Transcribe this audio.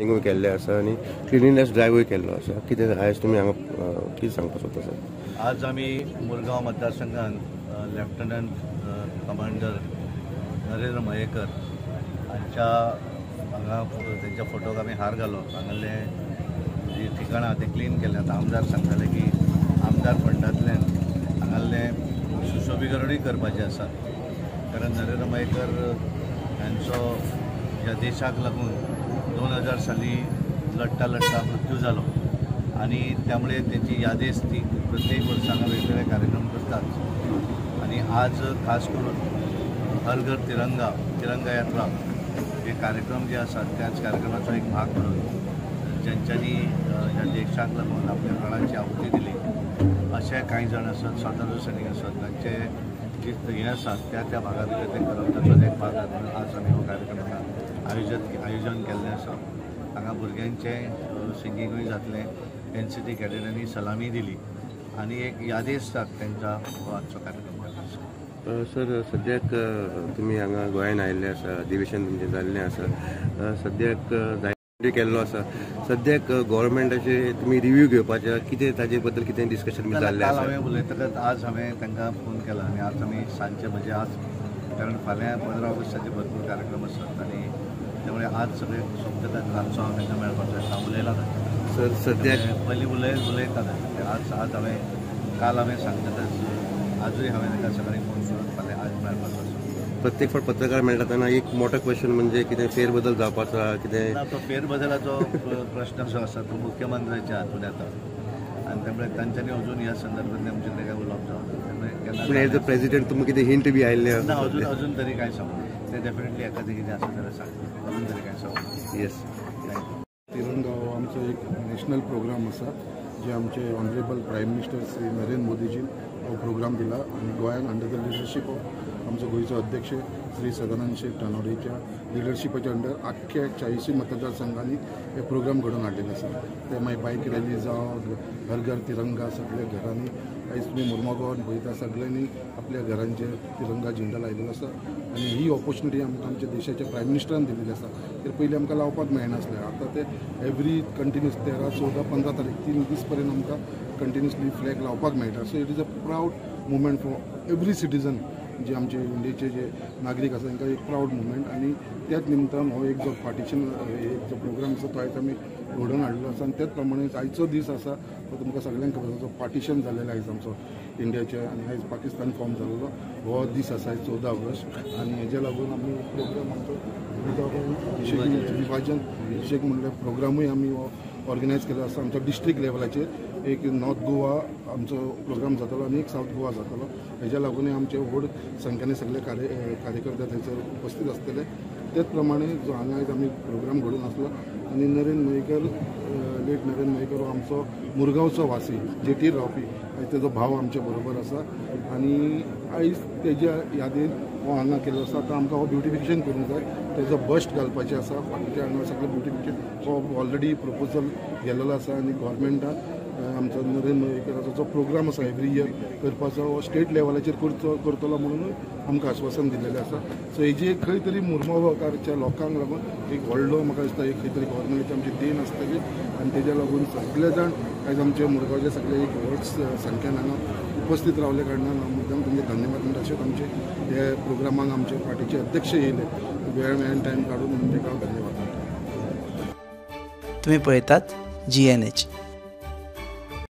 क्लिनिंगूय केल्ले आसा आनी क्लिनिनेस ड्रायवूय केल्लो आसा. कितें आयज तुमी हांगा कितें सांगपाक सोदता सर? आज आमी मुरगांव मतदारसंघात लेफ्टनंट कमांडर नरेंद्र मयेकर हांच्या हांगा तेंच्या फोटोक आमी हार घालो. हांगाले जी ठिकाणां ते क्लीन केले. आतां आमदार सांगताले की आमदार फंडांतल्यान हांगाले सुशोभीकरणूय करपाचें आसा. कारण नरेंद्र मयेकर हांचो ह्या देशाक लागून 2000 साली लढता मृत्यू जालो आणि त्यामुळे त्याची यादेस ती प्रत्येक वर्सांना वेगवेगळे कार्यक्रम करतात. आणि आज खास करून हर घर तिरंगा यात्रा हे कार्यक्रम जे असतात त्याच कार्यक्रमाचा एक भाग म्हणून ज्यांच्यांनी ह्या देशाक लागून आपल्या प्राणांची आहुती दिली असे काही जण असतात, स्वातंत्र्य सैनिक असतात, तांचे जे हे असतात त्या भागा भितर ते करप ताचोच एक भाग म्हणून आज आमी हो कार्यक्रमाक आयोजन केल्लें आसा. हांगा भुरग्यांचे सिंगींगूय जातलें. NCT कॅडेटांनी सलामी दिली आणि एक यादेस जाता तेंचा हो आजचो कार्यक्रम जाता. सर सद्याक तुमी हांगा गोंयान आयिल्ले आसा, अधिवेशन तुमचें जाल्लें आसा, सद्याक केल्लो आसा. सद्याक गव्हर्मेंटाचे तुमी रिव्यू घेवपाचे कितें ताजे बद्दल कितें डिस्कशन बी जाल्लें आसा? हांवें उलयतकच आज हांवें तांकां फोन केला आनी आज आमी सांजचे म्हणजे आज कारण फाल्यां 15 ऑगस्टाचे भरपूर कार्यक्रम आसात आणि त्यामुळे आज सगळे सोंपतकच रातचो हांव तांकां मेळपाचो आसा. उलयला सर सद्याक पयलीं उलयताले आज हांवें काल हांवें सांगतकच आजूय हांवें तांकां सकाळीं फोन करून फाल्यां आज मेळपाचो आसा. प्रत्येक फावट पत्रकार मेळटा तेन्ना एक मोठो क्वेश्चन म्हणजे कितें फेरबदल जावपाचो आसा कितें? तो फेरबदलाचो प्रश्न जो आसा तो मुख्यमंत्र्याच्या हातून येता आणि त्यामुळे तांच्यांनी अजून ह्या संदर्भात आमचे काय उलोवप जावं. पूण एज अ प्रेसिडेंट तुमकां कितें हिंट बी आयिल्लें आसा? अजून तरी काय सांगू ते डेफिनेटली एखादें कितें आसा जाल्यार सांगता. अजून तरी काय सांगू. येस. तिरंगा हो आमचो एक नॅशनल प्रोग्राम आसा जे आमचे honourable prime minister Shri Narendra मोदीजीन हो प्रोग्राम दिला आणि गोंयान अंडर द लिडरशीप ऑफ आमचो गोंयचो अध्यक्ष श्री सदानंद शेख टानोडेच्या लिडरशिपाच्या अंडर आख्ख्या 40 मतदारसंघांनी हे प्रोग्राम घडोवन हाडिल्ले आसा. ते मागीर बायक रॅली जावं, घर घर तिरंगा सगळ्या घरांनी आयज तुमी मुर्मुगांवान पळयता सगळ्यांनी आपल्या घरांचेर तिरंगा झेंडा लायलेलो आसा. आणि ही ऑपॉर्च्युनिटी आमकां आमच्या देशाच्या प्रायम मिनिस्टरान दिलेली आसा. तर पयलीं आमकां लावपाक मेळनासलें. आतां ते एवरी कंटिन्यूस 13, 14, 15 तारीख 3 दीस पर्यंत आमकां कंटिन्युअसली फ्लॅग लावपाक मेळटा. So it is a proud movement for every citizen जे आमचे इंडियेचे जे नागरीक आसा तांकां एक प्राऊड मुवमेंट. आणि त्याच निमतान हो एक जो पार्टिशन एक जो प्रोग्राम आसा तो आयज आमी घडोवन हाडलो आसा. आणि त्याच प्रमाणे आयचो दीस आसा तो तुमकां सगळ्यांक खबर आसा. पार्टिशन जाल्लेलो आयज आमचो इंडियाचे आणि आयज पाकिस्तान फॉर्म जाल्लो हो दीस आसा 14 ऑगस्ट. आणि हेजे लागून आमी प्रोग्राम आमचो विभाजन विशेष म्हणल्यार प्रोग्रामूय आमी हो ऑर्गनायज केलो आसा. आमच्या डिस्ट्रिक्ट लेवलाचेर एक नॉर्थ गोवा आमचो प्रोग्राम जातलो आणि एक साऊथ गोवा जातलो. हेज्या लागून आमचे व्हड संख्येने सगळे कार्यकर्ते थंयसर उपस्थित आसतले. त्याच प्रमाणे जो हांगा आयज आमी प्रोग्राम घडोवन आसलो आणि नरेंद्र मयेकर लेट नरेंद्र मयेकर हो आमचो मुरगांवचो वासी जेटीर रावपी. आयज तेजो भाव आमचे बरोबर आसा आणि आयज तेज्या यादीन हो हांगा केल्लो आसा. आतां आमकां हो ब्युटिफिकेशन करूंक जाय. तेजो बस्ट घालपाचें आसा. फाटल्याच्या हांगा सगळें ब्युटिफिकेशन हो ऑलरेडी प्रपोजल गेल्लो आसा आणि गव्हर्मेंटान आमचो नरेंद्र मयेकराचो जो प्रोग्राम आसा एवरी इयर करपाचो हो स्टेट लेवलाचेर करतलो म्हणून आमकां आश्वासन दिल्लेलें आसा. सो हेजी एक खंय तरी मुर्मुगांवकाराच्या लोकांक लागून एक व्हडलो म्हाका दिसता एक खंय तरी गव्हर्मेंटाची आमची देण आसतली. आनी तेज्या लागून सगळे जाण आयज आमचे मुरगांवचे सगळे एक व्हड संख्येन हांगा उपस्थित रावले कारणान हांव मुद्दाम तुमचे धन्यवाद म्हणटा. तशेंच आमचे हे प्रोग्रामाक आमचे पार्टीचे अध्यक्ष येयले वेळ मेळून टायम काडून म्हणून ताका हांव धन्यवाद म्हणटा. तुम्ही पळयतात GNH.